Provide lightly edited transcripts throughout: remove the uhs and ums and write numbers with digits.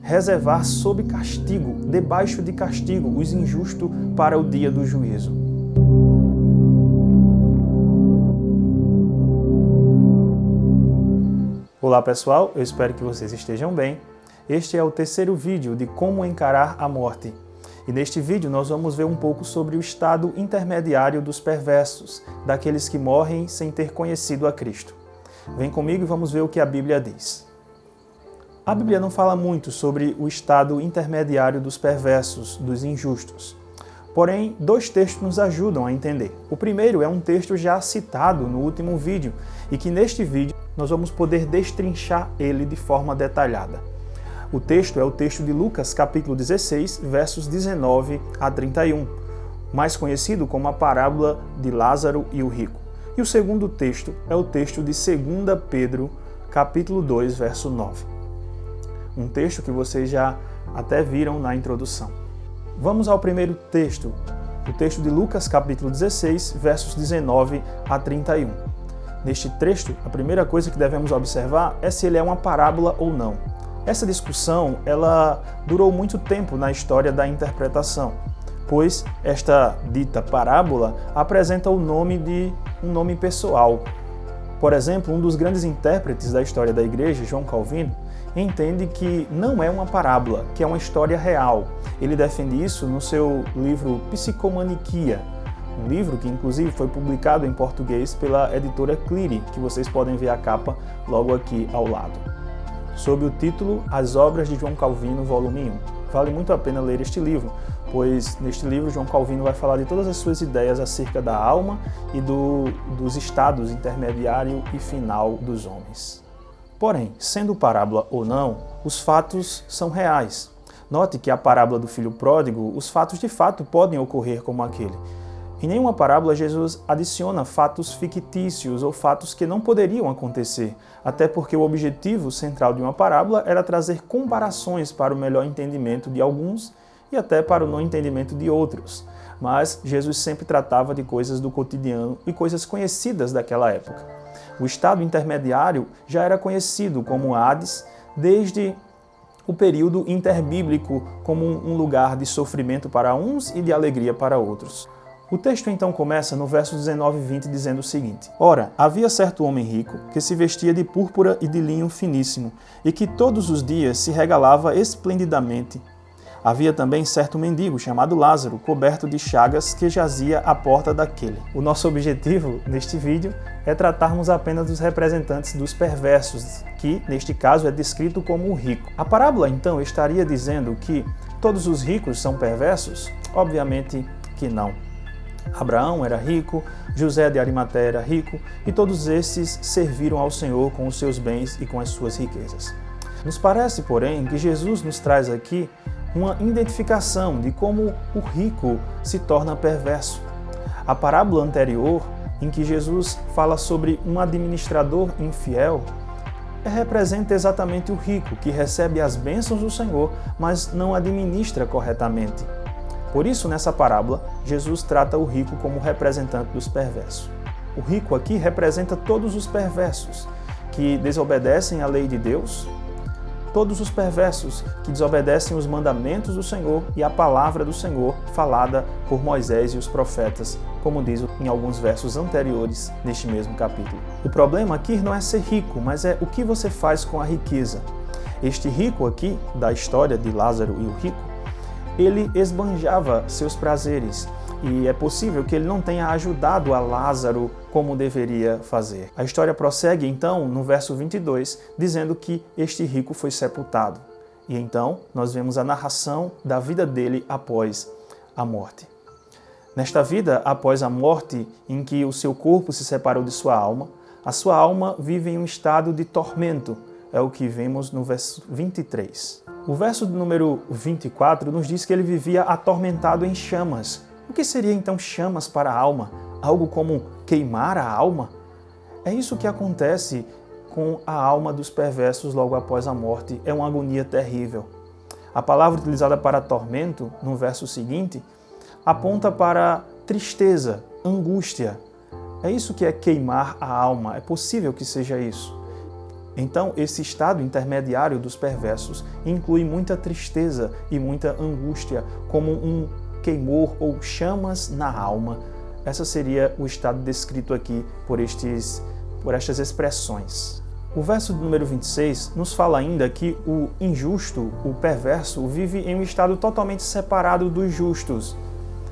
reservar sob castigo, debaixo de castigo, os injustos para o dia do juízo. Olá pessoal, eu espero que vocês estejam bem. Este é o terceiro vídeo de como encarar a morte. E neste vídeo nós vamos ver um pouco sobre o estado intermediário dos perversos, daqueles que morrem sem ter conhecido a Cristo. Vem comigo e vamos ver o que a Bíblia diz. A Bíblia não fala muito sobre o estado intermediário dos perversos, dos injustos. Porém, dois textos nos ajudam a entender. O primeiro é um texto já citado no último vídeo e que neste vídeo nós vamos poder destrinchar ele de forma detalhada. O texto é o texto de Lucas, capítulo 16, versos 19 a 31, mais conhecido como a parábola de Lázaro e o rico. E o segundo texto é o texto de 2 Pedro, capítulo 2, verso 9. Um texto que vocês já até viram na introdução. Vamos ao primeiro texto, o texto de Lucas, capítulo 16, versos 19 a 31. Neste trecho, a primeira coisa que devemos observar é se ele é uma parábola ou não. Essa discussão, ela durou muito tempo na história da interpretação, pois esta dita parábola apresenta o nome de um nome pessoal. Por exemplo, um dos grandes intérpretes da história da igreja, João Calvino, entende que não é uma parábola, que é uma história real. Ele defende isso no seu livro Psicomaniquia, um livro que inclusive foi publicado em português pela editora Cliri, que vocês podem ver a capa logo aqui ao lado, sob o título As Obras de João Calvino, volume 1. Vale muito a pena ler este livro, pois neste livro João Calvino vai falar de todas as suas ideias acerca da alma e dos estados intermediário e final dos homens. Porém, sendo parábola ou não, os fatos são reais. Note que a parábola do filho pródigo, os fatos de fato podem ocorrer como aquele. Em nenhuma parábola Jesus adiciona fatos fictícios ou fatos que não poderiam acontecer, até porque o objetivo central de uma parábola era trazer comparações para o melhor entendimento de alguns e até para o não entendimento de outros. Mas Jesus sempre tratava de coisas do cotidiano e coisas conhecidas daquela época. O estado intermediário já era conhecido como Hades desde o período interbíblico como um lugar de sofrimento para uns e de alegria para outros. O texto então começa no verso 19 e 20 dizendo o seguinte: Ora, havia certo homem rico que se vestia de púrpura e de linho finíssimo e que todos os dias se regalava esplendidamente. Havia também certo mendigo chamado Lázaro, coberto de chagas, que jazia à porta daquele. O nosso objetivo neste vídeo é tratarmos apenas dos representantes dos perversos, que neste caso é descrito como o rico. A parábola então estaria dizendo que todos os ricos são perversos? Obviamente que não. Abraão era rico, José de Arimateia era rico, e todos esses serviram ao Senhor com os seus bens e com as suas riquezas. Nos parece, porém, que Jesus nos traz aqui uma identificação de como o rico se torna perverso. A parábola anterior, em que Jesus fala sobre um administrador infiel, representa exatamente o rico, que recebe as bênçãos do Senhor, mas não administra corretamente. Por isso, nessa parábola, Jesus trata o rico como representante dos perversos. O rico aqui representa todos os perversos que desobedecem à lei de Deus, todos os perversos que desobedecem os mandamentos do Senhor e a palavra do Senhor falada por Moisés e os profetas, como diz em alguns versos anteriores neste mesmo capítulo. O problema aqui não é ser rico, mas é o que você faz com a riqueza. Este rico aqui, da história de Lázaro e o rico, ele esbanjava seus prazeres e é possível que ele não tenha ajudado a Lázaro como deveria fazer. A história prossegue então no verso 22, dizendo que este rico foi sepultado. E então nós vemos a narração da vida dele após a morte. Nesta vida, após a morte, em que o seu corpo se separou de sua alma, a sua alma vive em um estado de tormento. É o que vemos no verso 23. O verso número 24 nos diz que ele vivia atormentado em chamas. O que seria então chamas para a alma? Algo como queimar a alma? É isso que acontece com a alma dos perversos logo após a morte. É uma agonia terrível. A palavra utilizada para tormento, no verso seguinte, aponta para tristeza, angústia. É isso que é queimar a alma. É possível que seja isso. Então, esse estado intermediário dos perversos inclui muita tristeza e muita angústia, como um queimor ou chamas na alma. Esse seria o estado descrito aqui por estas expressões. O verso de número 26 nos fala ainda que o injusto, o perverso, vive em um estado totalmente separado dos justos,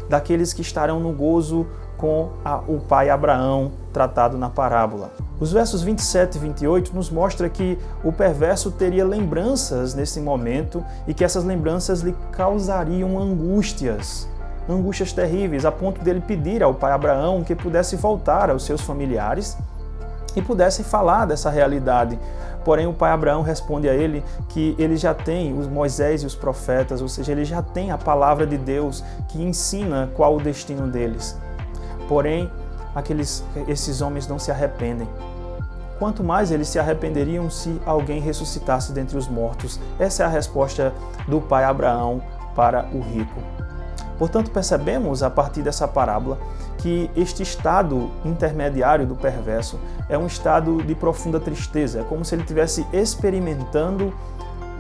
daqueles que estarão no gozo com o pai Abraão, tratado na parábola. Os versos 27 e 28 nos mostra que o perverso teria lembranças nesse momento e que essas lembranças lhe causariam angústias terríveis, a ponto dele pedir ao pai Abraão que pudesse voltar aos seus familiares e pudesse falar dessa realidade. Porém, o pai Abraão responde a ele que ele já tem os Moisés e os profetas, ou seja, ele já tem a palavra de Deus que ensina qual o destino deles. Porém, esses homens não se arrependem. Quanto mais eles se arrependeriam se alguém ressuscitasse dentre os mortos. Essa é a resposta do pai Abraão para o rico. Portanto, percebemos a partir dessa parábola que este estado intermediário do perverso é um estado de profunda tristeza. É como se ele estivesse experimentando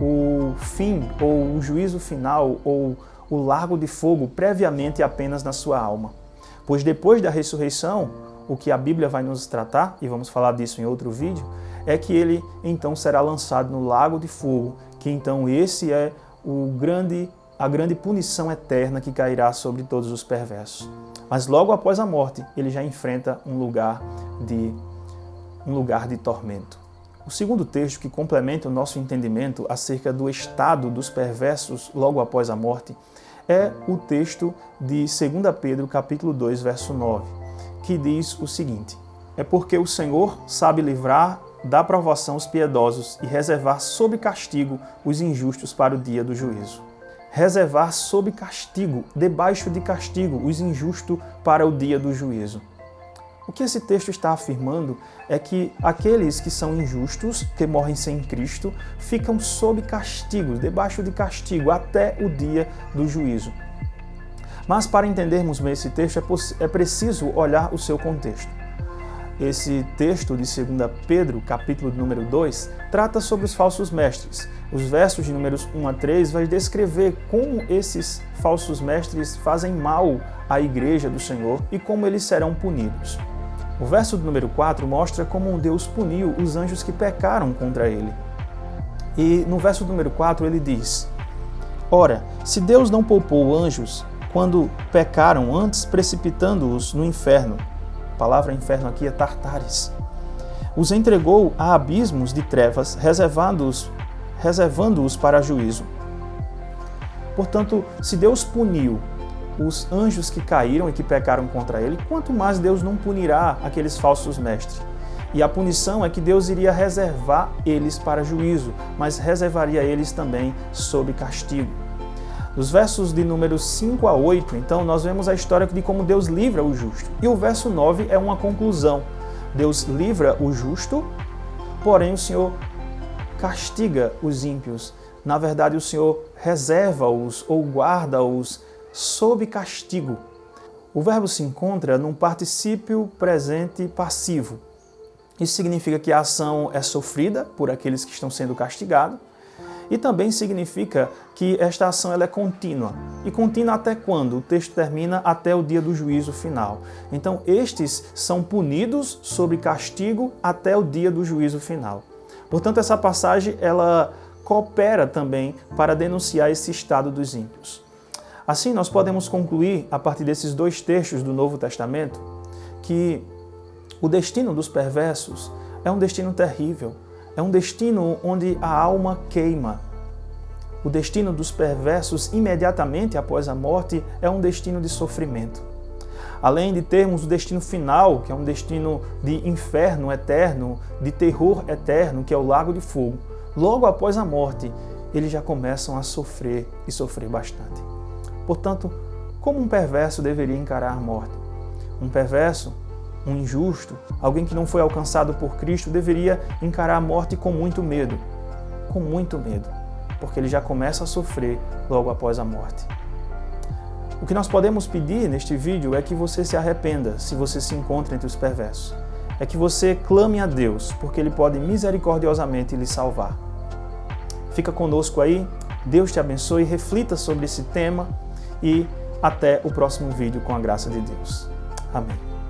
o fim, ou o juízo final, ou o lago de fogo previamente apenas na sua alma. Pois depois da ressurreição, o que a Bíblia vai nos tratar, e vamos falar disso em outro vídeo, é que ele então será lançado no lago de fogo, que então esse é a grande punição eterna que cairá sobre todos os perversos. Mas logo após a morte, ele já enfrenta um lugar de tormento. O segundo texto que complementa o nosso entendimento acerca do estado dos perversos logo após a morte é o texto de 2 Pedro, capítulo 2, verso 9, que diz o seguinte: é porque o Senhor sabe livrar da provação os piedosos e reservar sob castigo os injustos para o dia do juízo. Reservar sob castigo, debaixo de castigo, os injustos para o dia do juízo. O que esse texto está afirmando é que aqueles que são injustos, que morrem sem Cristo, ficam sob castigo, debaixo de castigo, até o dia do juízo. Mas para entendermos bem esse texto, é preciso olhar o seu contexto. Esse texto de 2 Pedro, capítulo número 2, trata sobre os falsos mestres. Os versos de números 1 a 3 vai descrever como esses falsos mestres fazem mal à igreja do Senhor e como eles serão punidos. O verso do número 4 mostra como Deus puniu os anjos que pecaram contra ele. E no verso número 4 ele diz: ora, se Deus não poupou anjos quando pecaram, antes precipitando-os no inferno, a palavra inferno aqui é Tartares, os entregou a abismos de trevas, reservando-os para juízo. Portanto, se Deus puniu os anjos que caíram e que pecaram contra ele, quanto mais Deus não punirá aqueles falsos mestres. E a punição é que Deus iria reservar eles para juízo, mas reservaria eles também sob castigo. Nos versos de números 5 a 8, então, nós vemos a história de como Deus livra o justo. E o verso 9 é uma conclusão. Deus livra o justo, porém o Senhor castiga os ímpios. Na verdade, o Senhor reserva-os ou guarda-os sob castigo. O verbo se encontra num particípio presente passivo. Isso significa que a ação é sofrida por aqueles que estão sendo castigados e também significa que esta ação ela é contínua. E contínua até quando? O texto termina até o dia do juízo final. Então, estes são punidos sob castigo até o dia do juízo final. Portanto, essa passagem ela coopera também para denunciar esse estado dos ímpios. Assim, nós podemos concluir, a partir desses dois textos do Novo Testamento, que o destino dos perversos é um destino terrível, é um destino onde a alma queima. O destino dos perversos, imediatamente após a morte, é um destino de sofrimento. Além de termos o destino final, que é um destino de inferno eterno, de terror eterno, que é o lago de fogo, logo após a morte, eles já começam a sofrer e sofrer bastante. Portanto, como um perverso deveria encarar a morte? Um perverso, um injusto, alguém que não foi alcançado por Cristo, deveria encarar a morte com muito medo, porque ele já começa a sofrer logo após a morte. O que nós podemos pedir neste vídeo é que você se arrependa se você se encontra entre os perversos. é que você clame a Deus, porque Ele pode misericordiosamente lhe salvar. Fica conosco aí, Deus te abençoe, reflita sobre esse tema e até o próximo vídeo com a graça de Deus. Amém.